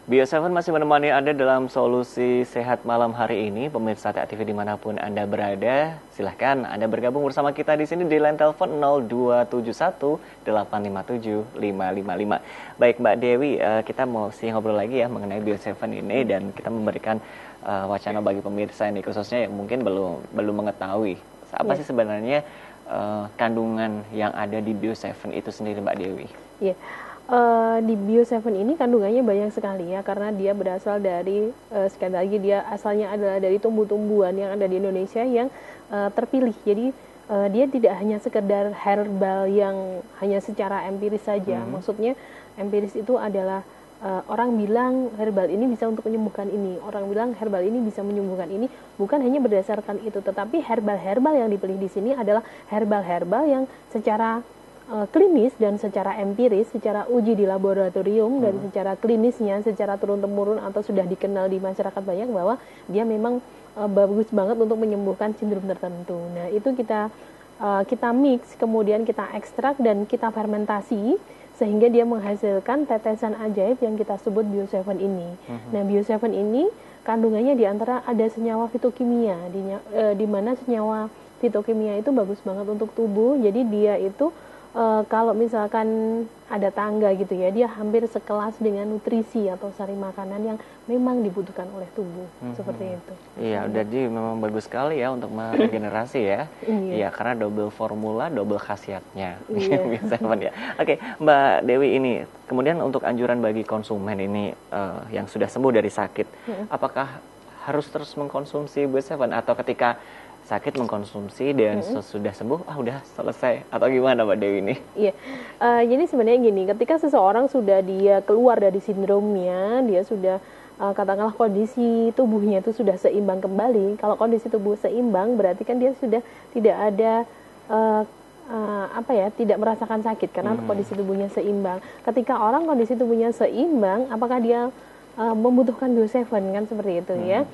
Bio7 masih menemani Anda dalam solusi sehat malam hari ini. Pemirsa TAA TV dimanapun Anda berada, silahkan Anda bergabung bersama kita di sini di line telepon 0271 857 555. Baik Mbak Dewi, kita mau ngobrol lagi ya mengenai Bio7 ini dan kita memberikan wacana bagi pemirsa ini khususnya yang mungkin belum mengetahui apa sih sebenarnya kandungan yang ada di Bio7 itu sendiri, Mbak Dewi. Di Bio7 ini kandungannya banyak sekali ya, karena dia berasal dari sekali lagi dia asalnya adalah dari tumbuh-tumbuhan yang ada di Indonesia yang terpilih. Jadi dia tidak hanya sekedar herbal yang hanya secara empiris saja. Maksudnya empiris itu adalah orang bilang herbal ini bisa untuk menyembuhkan ini, orang bilang herbal ini bisa menyembuhkan ini, bukan hanya berdasarkan itu, tetapi herbal-herbal yang dipilih di sini adalah herbal-herbal yang secara klinis dan secara empiris, secara uji di laboratorium dan secara klinisnya, secara turun-temurun atau sudah dikenal di masyarakat banyak bahwa dia memang bagus banget untuk menyembuhkan sindrom tertentu. Nah, itu kita mix, kemudian kita ekstrak dan kita fermentasi sehingga dia menghasilkan tetesan ajaib yang kita sebut Bio7 ini. Nah, Bio7 ini kandungannya diantara ada senyawa fitokimia, di mana senyawa fitokimia itu bagus banget untuk tubuh. Jadi dia itu kalau misalkan ada tangga gitu ya, dia hampir sekelas dengan nutrisi atau sari makanan yang memang dibutuhkan oleh tubuh, seperti itu. Iya, jadi memang bagus sekali ya untuk meregenerasi ya. Iya, karena double formula, double khasiatnya. Bio7 ya. Oke, Mbak Dewi ini, kemudian untuk anjuran bagi konsumen ini yang sudah sembuh dari sakit, apakah harus terus mengkonsumsi Bio7 atau ketika sakit mengkonsumsi dan sesudah sembuh udah selesai atau gimana Mbak Dewi ini? Iya, jadi sebenarnya gini, ketika seseorang sudah dia keluar dari sindromnya, dia sudah katakanlah kondisi tubuhnya itu sudah seimbang kembali. Kalau kondisi tubuh seimbang berarti kan dia sudah tidak ada tidak merasakan sakit karena kondisi tubuhnya seimbang. Ketika orang kondisi tubuhnya seimbang, apakah dia membutuhkan Bio7 kan seperti itu ya?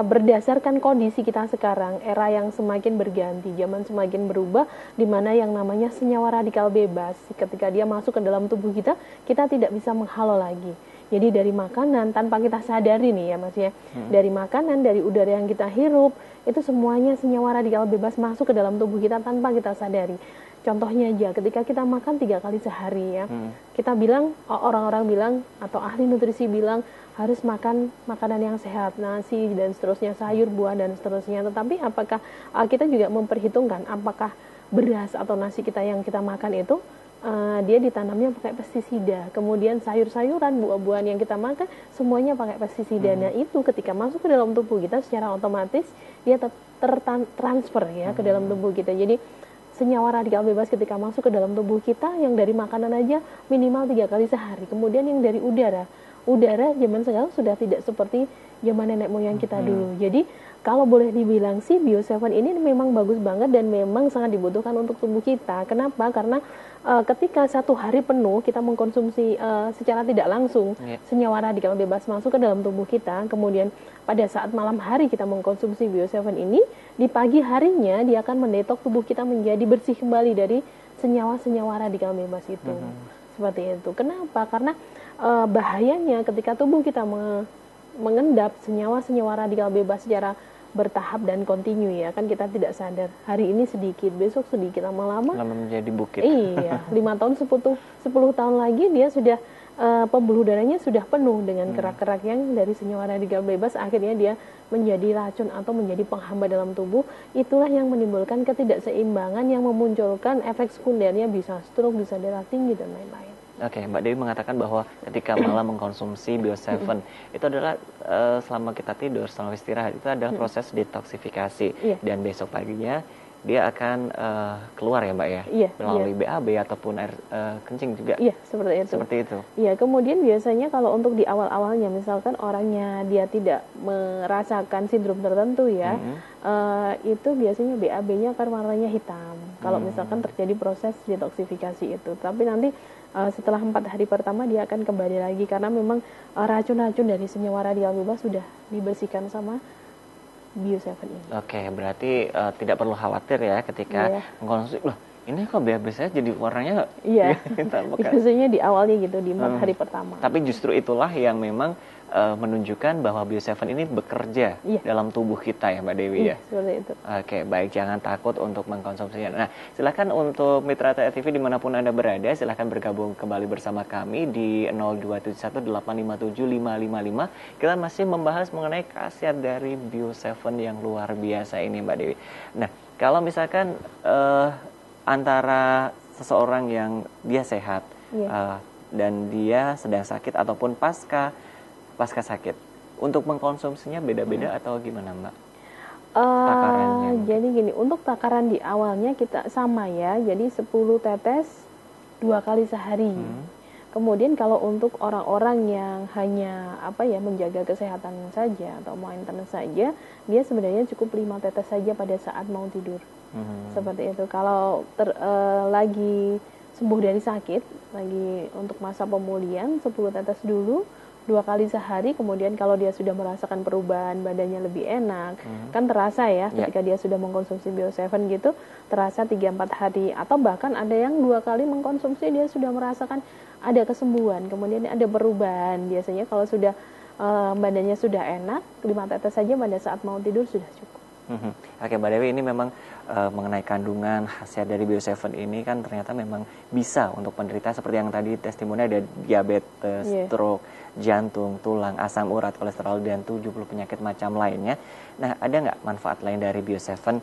Berdasarkan kondisi kita sekarang, era yang semakin berganti, zaman semakin berubah, di mana yang namanya senyawa radikal bebas, ketika dia masuk ke dalam tubuh kita, kita tidak bisa menghalau lagi. Jadi dari makanan, tanpa kita sadari nih ya Mas ya, dari makanan, dari udara yang kita hirup, itu semuanya senyawa radikal bebas masuk ke dalam tubuh kita tanpa kita sadari. Contohnya aja, ketika kita makan 3 kali sehari ya, kita bilang, orang-orang bilang, atau ahli nutrisi bilang, harus makan makanan yang sehat, nasi dan seterusnya, sayur, buah dan seterusnya. Tetapi apakah kita juga memperhitungkan apakah beras atau nasi kita yang kita makan itu dia ditanamnya pakai pestisida, kemudian sayur-sayuran, buah-buahan yang kita makan semuanya pakai pestisida. Nah itu ketika masuk ke dalam tubuh kita secara otomatis dia tertransfer ya ke dalam tubuh kita. Jadi senyawa radikal bebas ketika masuk ke dalam tubuh kita yang dari makanan aja minimal 3 kali sehari, kemudian yang dari udara zaman sekarang sudah tidak seperti zaman nenek moyang kita dulu. Jadi kalau boleh dibilang sih Bio7 ini memang bagus banget dan memang sangat dibutuhkan untuk tubuh kita. Kenapa? Karena ketika 1 hari penuh kita mengkonsumsi secara tidak langsung senyawa radikal bebas masuk ke dalam tubuh kita, kemudian pada saat malam hari kita mengkonsumsi Bio7 ini, di pagi harinya dia akan mendetok tubuh kita menjadi bersih kembali dari senyawa-senyawa radikal bebas itu. Seperti itu. Kenapa? Karena bahayanya ketika tubuh kita mengendap senyawa-senyawa radikal bebas secara bertahap dan kontinu ya, kan kita tidak sadar, hari ini sedikit, besok sedikit, lama-lama menjadi bukit. Iya, 5 tahun 10 tahun lagi dia sudah pembuluh darahnya sudah penuh dengan kerak-kerak yang dari senyawa radikal bebas, akhirnya dia menjadi racun atau menjadi penghambat dalam tubuh. Itulah yang menimbulkan ketidakseimbangan yang memunculkan efek sekundernya, bisa stroke, bisa darah tinggi dan lain-lain. Oke, Mbak Dewi mengatakan bahwa ketika malam mengkonsumsi Bio7 itu adalah selama kita tidur, selama istirahat itu adalah proses detoksifikasi dan besok paginya dia akan keluar ya Mbak ya, melalui BAB ataupun air kencing juga. Iya, seperti itu. Iya, kemudian biasanya kalau untuk di awal-awalnya misalkan orangnya dia tidak merasakan sindrom tertentu ya, itu biasanya BAB-nya akan warnanya hitam. Kalau misalkan terjadi proses detoksifikasi itu, tapi nanti setelah 4 hari pertama dia akan kembali lagi karena memang racun-racun dari senyawa radikal bebas sudah dibersihkan sama Bio7 ini. Oke, berarti tidak perlu khawatir ya ketika mengkonsumsi, Ini kok biasanya jadi warnanya Iya, bekan. biasanya di awalnya gitu, di 4 hari pertama. Tapi justru itulah yang memang menunjukkan bahwa Bio7 ini bekerja dalam tubuh kita ya Mbak Dewi ya. Seperti itu. Oke, baik, jangan takut untuk mengkonsumsinya. Nah, silakan untuk Mitra TV dimanapun Anda berada, silakan bergabung kembali bersama kami di 02718575555. Kita masih membahas mengenai khasiat dari Bio7 yang luar biasa ini Mbak Dewi. Nah, kalau misalkan antara seseorang yang dia sehat dan dia sedang sakit ataupun pasca sakit, untuk mengkonsumsinya beda-beda atau gimana Mbak? Takarannya? Jadi gini, untuk takaran di awalnya kita sama ya, jadi 10 tetes 2 kali sehari. Kemudian kalau untuk orang-orang yang hanya menjaga kesehatan saja atau maintenance saja, dia sebenarnya cukup 5 tetes saja pada saat mau tidur. Seperti itu. Kalau lagi sembuh dari sakit, lagi untuk masa pemulihan 10 tetes dulu 2 kali sehari. Kemudian kalau dia sudah merasakan perubahan, badannya lebih enak, kan terasa ya ketika dia sudah mengkonsumsi Bio7 gitu, terasa 3-4 hari, atau bahkan ada yang 2 kali mengkonsumsi dia sudah merasakan ada kesembuhan, kemudian ada perubahan. Biasanya kalau sudah badannya sudah enak, 5 tetes saja pada saat mau tidur sudah cukup. Oke Mbak Dewi, ini memang mengenai kandungan khasiat dari Bio7 ini kan ternyata memang bisa untuk penderita seperti yang tadi testimoni ada diabetes, stroke, jantung, tulang, asam urat, kolesterol, dan 70 penyakit macam lainnya. Nah, ada nggak manfaat lain dari Bio7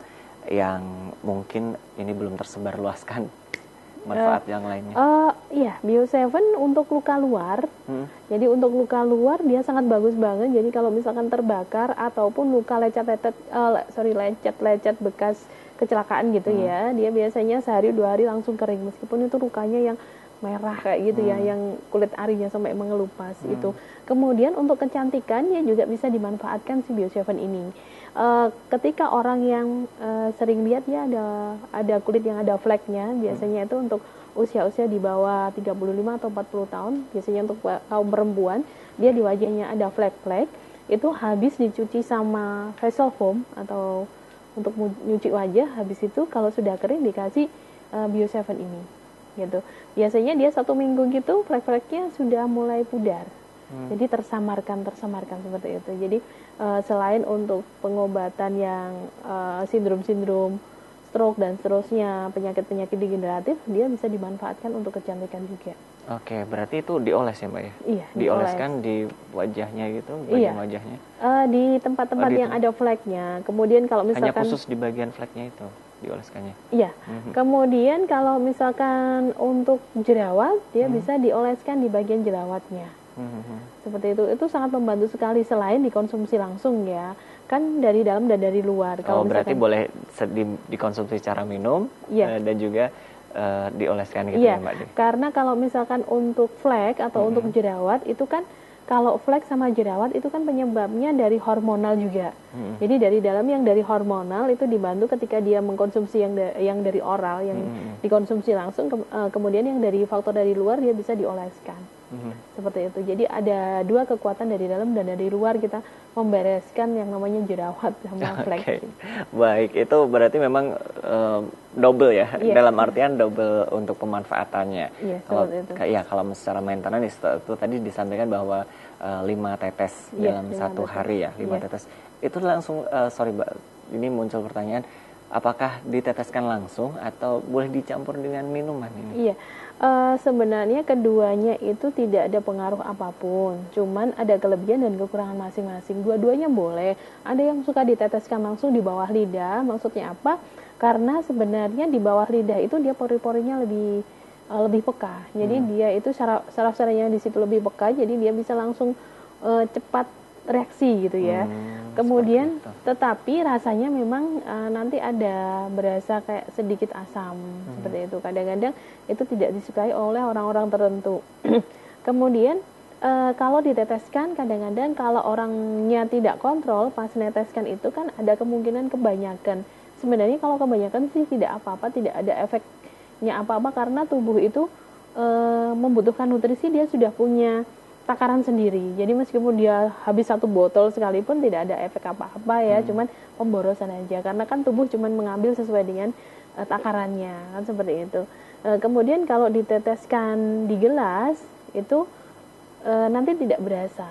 yang mungkin ini belum tersebar luaskan? Manfaat yang lainnya? Iya, Bio7 untuk luka luar. Jadi untuk luka luar dia sangat bagus banget. Jadi kalau misalkan terbakar ataupun luka lecet-lecet bekas kecelakaan gitu ya, dia biasanya sehari 2 hari langsung kering, meskipun itu lukanya yang merah kayak gitu ya, yang kulit arinya sampai mengelupas itu. Kemudian untuk kecantikan dia juga bisa dimanfaatkan si Bio7 ini. Ketika orang yang sering lihat ya ada kulit yang ada fleknya, biasanya itu untuk usia-usia di bawah 35 atau 40 tahun, biasanya untuk kaum perempuan, dia di wajahnya ada flek-flek, itu habis dicuci sama facial foam atau untuk nyuci wajah, habis itu kalau sudah kering dikasih Bio7 ini gitu. Biasanya dia 1 minggu gitu flek-fleknya sudah mulai pudar. Jadi tersamarkan seperti itu. Jadi selain untuk pengobatan yang sindrom-sindrom stroke dan seterusnya, penyakit-penyakit degeneratif, dia bisa dimanfaatkan untuk kecantikan juga. Oke, berarti itu dioles ya Mbak ya? Iya, dioleskan di wajahnya gitu, bagian wajahnya? Di tempat-tempat yang ada fleknya. Kemudian kalau misalkan hanya khusus di bagian fleknya itu dioleskannya? Iya. Kemudian kalau misalkan untuk jerawat, dia bisa dioleskan di bagian jerawatnya. Seperti itu sangat membantu sekali, selain dikonsumsi langsung ya, kan dari dalam dan dari luar. Kalau berarti boleh dikonsumsi secara minum dan juga dioleskan gitu ya Mbak Dewi? Karena kalau misalkan untuk flek atau untuk jerawat itu kan, kalau flek sama jerawat itu kan penyebabnya dari hormonal juga. Jadi dari dalam yang dari hormonal itu dibantu ketika dia mengkonsumsi yang dari oral, yang dikonsumsi langsung, kemudian yang dari faktor dari luar dia bisa dioleskan. Seperti itu. Jadi ada 2 kekuatan dari dalam dan dari luar, kita membereskan yang namanya jerawat sama flek. Baik, itu berarti memang double ya, dalam artian double untuk pemanfaatannya. Kalau secara maintenance itu tadi disampaikan bahwa 5 tetes dalam 1 hari ya, 5 tetes. Itu langsung, sorry Mbak, ini muncul pertanyaan, apakah diteteskan langsung atau boleh dicampur dengan minuman ini? Iya. Sebenarnya keduanya itu tidak ada pengaruh apapun, cuman ada kelebihan dan kekurangan masing-masing. Dua-duanya boleh. Ada yang suka diteteskan langsung di bawah lidah. Maksudnya apa? Karena sebenarnya di bawah lidah itu dia pori-porinya lebih peka. Jadi dia itu saraf-sarafnya di situ lebih peka, jadi dia bisa langsung cepat reaksi gitu ya. Kemudian tetapi rasanya memang nanti ada berasa kayak sedikit asam seperti itu. Kadang-kadang itu tidak disukai oleh orang-orang tertentu. Kemudian kalau diteteskan, kadang-kadang kalau orangnya tidak kontrol pas neteskan itu kan ada kemungkinan kebanyakan. Sebenarnya kalau kebanyakan sih tidak apa-apa, tidak ada efeknya apa-apa, karena tubuh itu membutuhkan nutrisi, dia sudah punya takaran sendiri. Jadi meskipun dia habis 1 botol sekalipun tidak ada efek apa-apa ya, cuman pemborosan aja. Karena kan tubuh cuman mengambil sesuai dengan takarannya, kan seperti itu. Kemudian kalau diteteskan di gelas itu nanti tidak berasa.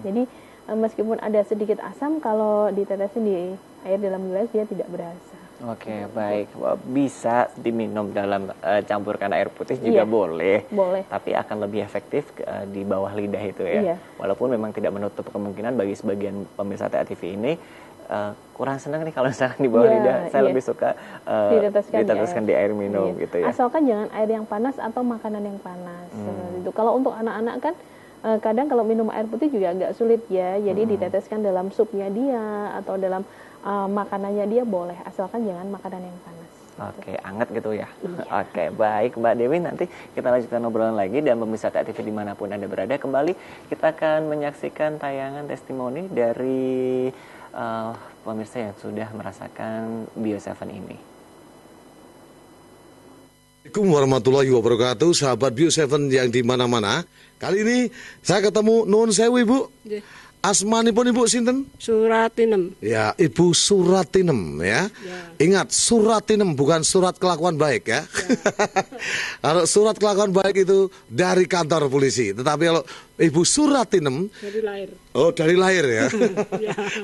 Jadi meskipun ada sedikit asam, kalau ditetesin di air dalam gelas dia tidak berasa. Oke, baik. Bisa diminum dalam campurkan air putih juga boleh. Boleh. Tapi akan lebih efektif di bawah lidah itu ya. Iya. Walaupun memang tidak menutup kemungkinan bagi sebagian pemirsa TV ini kurang senang nih kalau misalkan di bawah lidah. Saya lebih suka diteteskan di air minum gitu ya. Asalkan jangan air yang panas atau makanan yang panas. Itu. Kalau untuk anak-anak kan kadang kalau minum air putih juga agak sulit ya. Jadi diteteskan dalam supnya dia atau dalam makanannya dia boleh, asalkan jangan makanan yang panas. Oke, anget gitu ya. Oke, baik Mbak Dewi, nanti kita lanjutkan obrolan lagi, dan pemirsa TV dimanapun Anda berada, kembali kita akan menyaksikan tayangan testimoni dari pemirsa yang sudah merasakan Bio7 ini. Assalamualaikum warahmatullahi wabarakatuh, sahabat Bio7 yang di mana-mana. Kali ini saya ketemu Nuwun Sewu Ibu. Asmanipun Ibu sinten? Suratinem. Ya, Ibu Suratinem ya. Ingat, Suratinem bukan surat kelakuan baik ya. Kalau surat kelakuan baik itu dari kantor polisi, tetapi kalau Ibu Suratinem Dari lahir. Oh, dari lahir ya.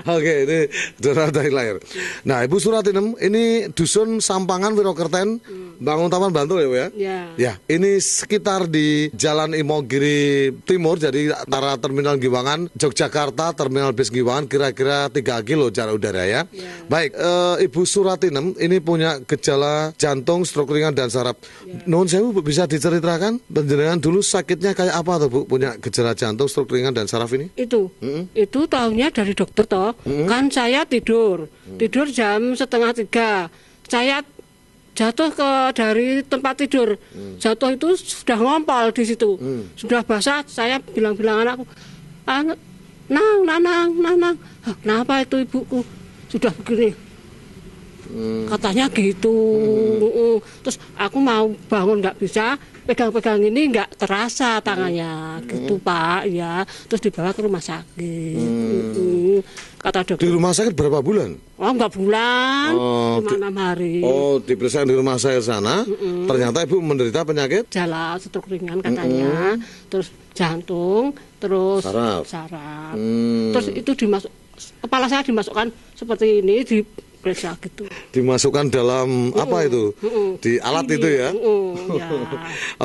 Oke, ini dari lahir. Nah, Ibu Suratinem ini dusun Sampangan Wirokerten, Bangun Taman Bantul ya, Bu ya? Ya, ini sekitar di Jalan Imogiri Timur, jadi antara Terminal Giwangan, Yogyakarta, Terminal Bis Giwangan, kira-kira 3 kilo jarak udara ya. Baik, Ibu Suratinem ini punya gejala jantung, stroke ringan dan saraf. Nuwun sewu, Bu, bisa diceritakan panjenengan dulu sakitnya kayak apa tuh, Bu? Punya gejala jantung, stroke ringan dan saraf ini? Itu tahunya dari dokter toh. Kan saya tidur jam 2:30. Saya jatuh dari tempat tidur. Jatuh itu sudah ngompol di situ. Sudah basah, saya bilang anakku, Nang. Kenapa itu ibuku? Sudah begini. Katanya gitu. Terus aku mau bangun nggak bisa, pegang-pegang ini nggak terasa tangannya, gitu Pak, ya. Terus dibawa ke rumah sakit. Kata dokter. Di rumah sakit berapa bulan? Oh, enggak bulan, 5-6 hari. Oh, diperiksa di rumah saya sana. Ternyata Ibu menderita penyakit Jala stroke ringan katanya, terus jantung, terus saraf. Terus itu kepala saya dimasukkan seperti ini, diperiksa gitu. Dimasukkan dalam apa itu? Di alat ini, itu ya? Ya.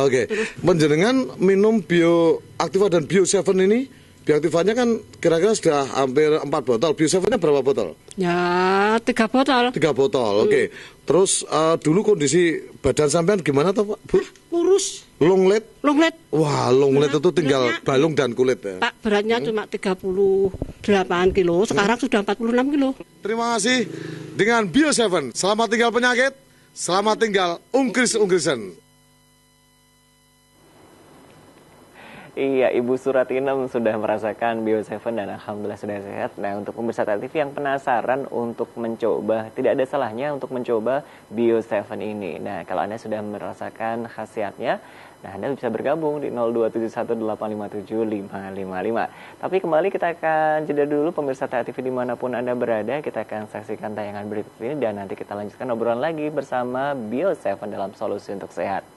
Oke. Panjenengan minum Bioaktiva dan Bio7 ini, Bioaktivanya kan kira-kira sudah hampir 4 botol. Bio7-nya berapa botol? Ya, 3 botol. 3 botol, oke. Terus dulu kondisi badan sampean gimana toh, Pak? Bu? Kurus. Longlet? Longlet. Wah, longlet itu tinggal balung dan kulit ya? Pak, beratnya cuma 38 kilo, sekarang sudah 46 kilo. Terima kasih dengan Bio7. Selamat tinggal penyakit, selamat tinggal ungkris-ungkrisan. Iya, Ibu Suratinem sudah merasakan Bio7 dan alhamdulillah sudah sehat. Nah, untuk pemirsa TV yang penasaran untuk mencoba, tidak ada salahnya untuk mencoba Bio7 ini. Nah, kalau Anda sudah merasakan khasiatnya, nah Anda bisa bergabung di 02718575555. Tapi kembali kita akan jeda dulu pemirsa TV dimanapun Anda berada. Kita akan saksikan tayangan berikut ini dan nanti kita lanjutkan obrolan lagi bersama Bio7 dalam Solusi untuk Sehat.